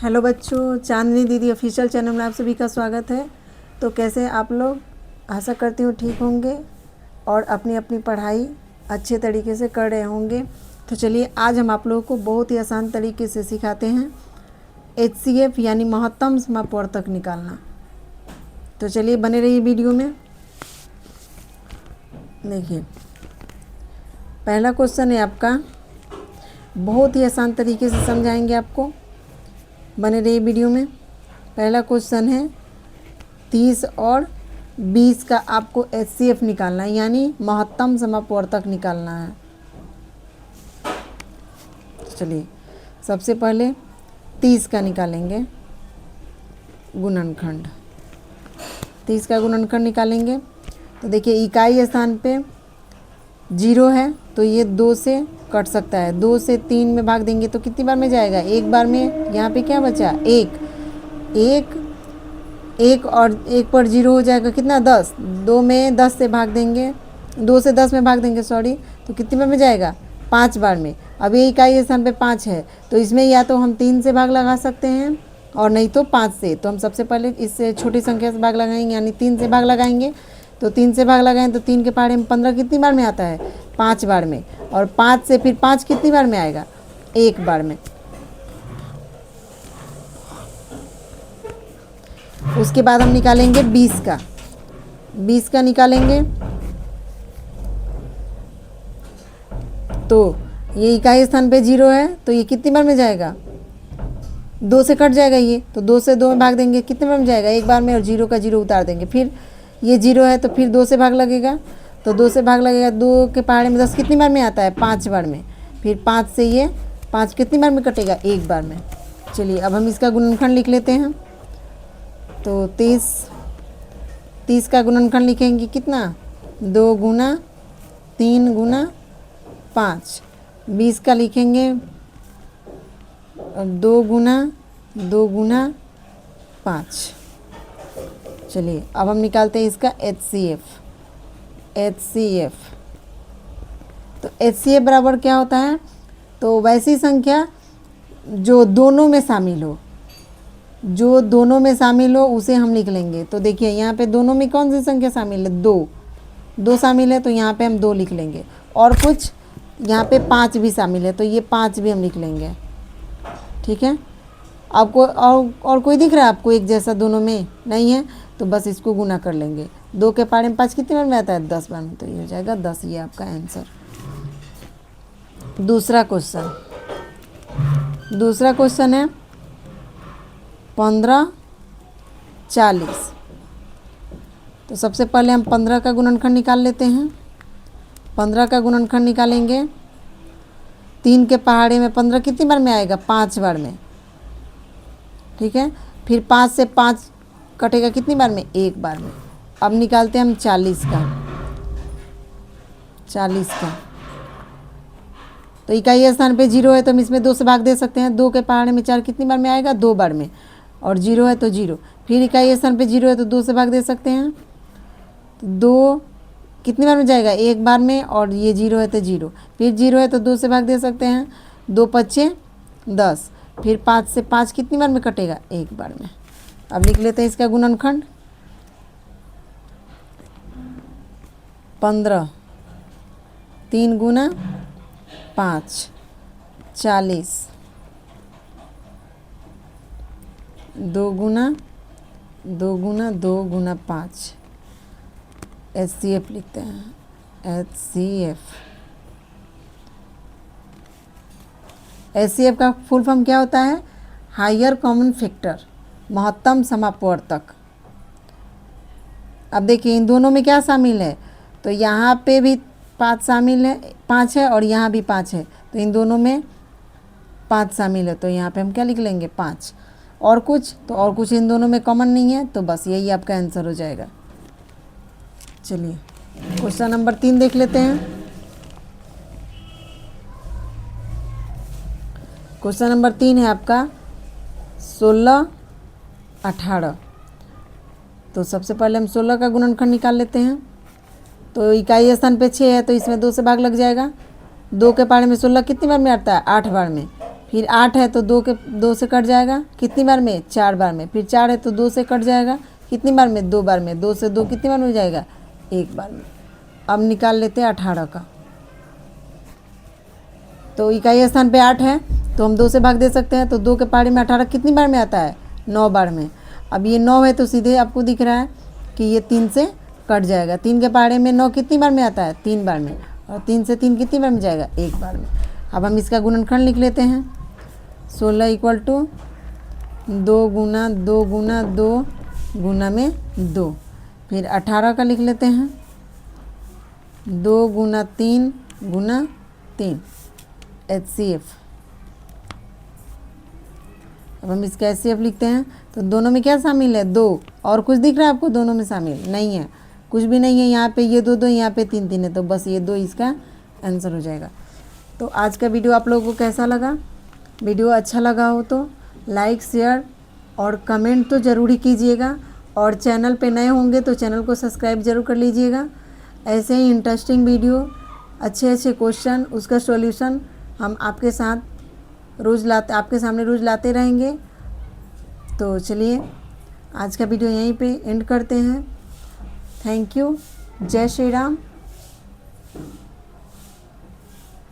Hello बच्चों, चांदनी दीदी official channel में आप सभी का स्वागत है। तो कैसे आप लोग, आशा करती हूँ ठीक होंगे और अपनी अपनी पढ़ाई अच्छे तरीके से कर रहे होंगे। तो चलिए आज हम आप लोगों को बहुत ही आसान तरीके से सिखाते हैं HCF यानी महत्तम समापवर्तक निकालना। तो चलिए बने रहिए वीडियो में। देखिए पहला क्वेश्चन है आपका, बहुत ही आसान तरीके से समझाएंगे आपको, बने रहिए वीडियो में। पहला क्वेश्चन है 30 और 20 का आपको HCF निकालना है यानी महत्तम समापवर्तक निकालना है। चलिए सबसे पहले 30 का निकालेंगे गुणनखंड। 30 का गुणनखंड निकालेंगे तो देखिए इकाई स्थान पे 0 है तो ये 2 से कट सकता है। 2 से 3 में भाग देंगे तो कितनी बार में जाएगा? एक बार में। यहाँ पे क्या बचा? एक और एक पर 0 हो जाएगा कितना? 10। 2 में 10 से भाग देंगे, 2 से 10 में भाग देंगे सॉरी, तो कितनी बार में जाएगा? 5 बार में। अब ये इकाई स्थान पे 5 है तो इसमें या तो हम 3 से भाग लगा सकते हैं और नहीं तो 5 से। तो हम सबसे पहले इससे छोटी संख्या से भाग लगाएंगे यानी 3 से भाग लगाएंगे। तो 3 से भाग लगाएं तो 3 के पहाड़े में 15 कितनी बार में आता है? 5 बार में। और 5 से फिर 5 कितनी बार में आएगा? 1 बार में। उसके बाद हम निकालेंगे 20 का। 20 का निकालेंगे तो ये इकाई स्थान पे 0 है तो ये कितनी बार में जाएगा? 2 से कट जाएगा ये, तो 2 से 2 में भाग देंगे, कितने बार में जाएगा? 1 बार में। और 0 का 0 उतार देंगे। फिर ये 0 है तो फिर 2 से भाग लगेगा, तो 2 से भाग लगेगा, 2 के पहाड़े में 10 कितनी बार में आता है? 5 बार में। फिर 5 से ये 5 कितनी बार में कटेगा? 1 बार में। चलिए अब हम इसका गुणनखंड लिख लेते हैं। तो 30 का गुणनखंड लिखेंगे कितना? 2 गुना 3 गुना 5। 20 का लिखेंगे 2 गुना 5। चलिए अब हम निकालते हैं इसका HCF। तो HCF बराबर क्या होता है? तो वैसी संख्या जो दोनों में शामिल हो, जो दोनों में शामिल हो उसे हम लिख लेंगे। तो देखिए यहाँ पे दोनों में कौन सी संख्या शामिल है? 2 शामिल है तो यहाँ पे हम 2 लिख लेंगे। और कुछ यहाँ पे 5 भी शामिल है तो ये 5 भी हम लिख लेंगे। ठीक है। आपको और कोई दिख रहा है आपको एक जैसा दोनों में? नहीं है तो बस इसको गुना कर लेंगे। 2 के पहाड़े में 5 कितनी बार में आता है? 10 बार में। तो ये हो जाएगा 10। ये आपका आंसर। दूसरा क्वेश्चन है 15 40। तो सबसे पहले हम 15 का गुणनखंड निकाल लेते हैं। 15 का गुणनखंड निकालेंगे, 3 के पहाड़े में 15 कितनी बार में आएगा? 5 बार में। ठीक है। फिर 5 से 5 कटेगा कितनी बार में? 1 बार में। अब निकालते हैं हम 40 का। तो इकाई स्थान पे 0 है तो हम इसमें 2 से भाग दे सकते हैं। 2 के पहाड़े में 4 कितनी बार में आएगा? 2 बार में। और 0 है तो 0। फिर इकाई स्थान पे 0 है तो 2 से भाग दे सकते हैं। तो 2 कितनी बार में जाएगा? 1 बार में। और ये 0 है तो 0। फिर 0 है तो 2 से भाग दे सकते हैं। 2 पच्चे 10। फिर 5 से 5 कितनी बार में कटेगा? 1 बार में। अब लिख लेते हैं इसका गुणनखंड। 15 3 गुना 5 40। 2 गुना 5। HCF लिखते हैं। HCF का फुल फॉर्म क्या होता है? हायर कॉमन फैक्टर, महत्तम समापवर्तक। अब देखिए इन दोनों में क्या शामिल है? तो यहाँ पे भी 5 शामिल है, 5 है और यहाँ भी 5 है तो इन दोनों में 5 शामिल है। तो यहाँ पे हम क्या लिख लेंगे? 5। और कुछ? तो और कुछ इन दोनों में कॉमन नहीं है तो बस यही आपका आंसर हो जाएगा। चलिए क्वेश्चन नंबर 3 देख लेते हैं। क्वेश्चन नंबर 3 है आपका 16 18। तो सबसे पहले हम 16 का गुणनखंड निकाल लेते हैं। तो इकाई स्थान पे 6 है तो इसमें 2 से भाग लग जाएगा। 2 के पहाड़े में 16 कितनी बार में आता है? 8 बार में। फिर 8 है तो 2 से कट जाएगा, कितनी बार में, 4 बार में। फिर 4 है तो 2 से कट जाएगा, कितनी बार में, 2 बार में। 2 से 2 कितनी बार में हो जाएगा, 1 बार में। अब निकाल लेते हैं 18 का। तो इकाई स्थान पे 8 है तो हम 2 से भाग दे सकते हैं, तो 2 के पहाड़े में 18 कितनी बार में आता है, 9 बार में। अब ये 9 है तो सीधे आपको दिख रहा है कि ये 3 से कट जाएगा। 3 के पहाड़े में 9 कितनी बार में आता है, 3 बार में। और 3 से 3 कितनी बार में जाएगा, 1 बार में। अब हम इसका गुणनखंड लिख लेते हैं। 16 इक्वल टू 2 गुना 2 गुना 2 गुना में 2। फिर 18 का लिख लेते हैं, 2 गुना 3 गुना 3 HCF। अब हम इसका HCF लिखते हैं तो दोनों में क्या शामिल है, 2। और कुछ दिख रहा है आपको दोनों में शामिल, नहीं है, कुछ भी नहीं है। यहाँ पे ये 2 2, यहाँ पे 3 3 है, तो बस ये 2 इसका आंसर हो जाएगा। तो आज का वीडियो आप लोगों को कैसा लगा? वीडियो अच्छा लगा हो तो लाइक, शेयर और कमेंट तो ज़रूर ही कीजिएगा। और चैनल पे नए होंगे तो चैनल को सब्सक्राइब ज़रूर कर लीजिएगा। ऐसे ही इंटरेस्टिंग वीडियो, अच्छे अच्छे क्वेश्चन, उसका सॉल्यूशन हम आपके सामने रोज़ लाते रहेंगे। तो चलिए आज का वीडियो यहीं पे एंड करते हैं। Thank you. जय श्री राम।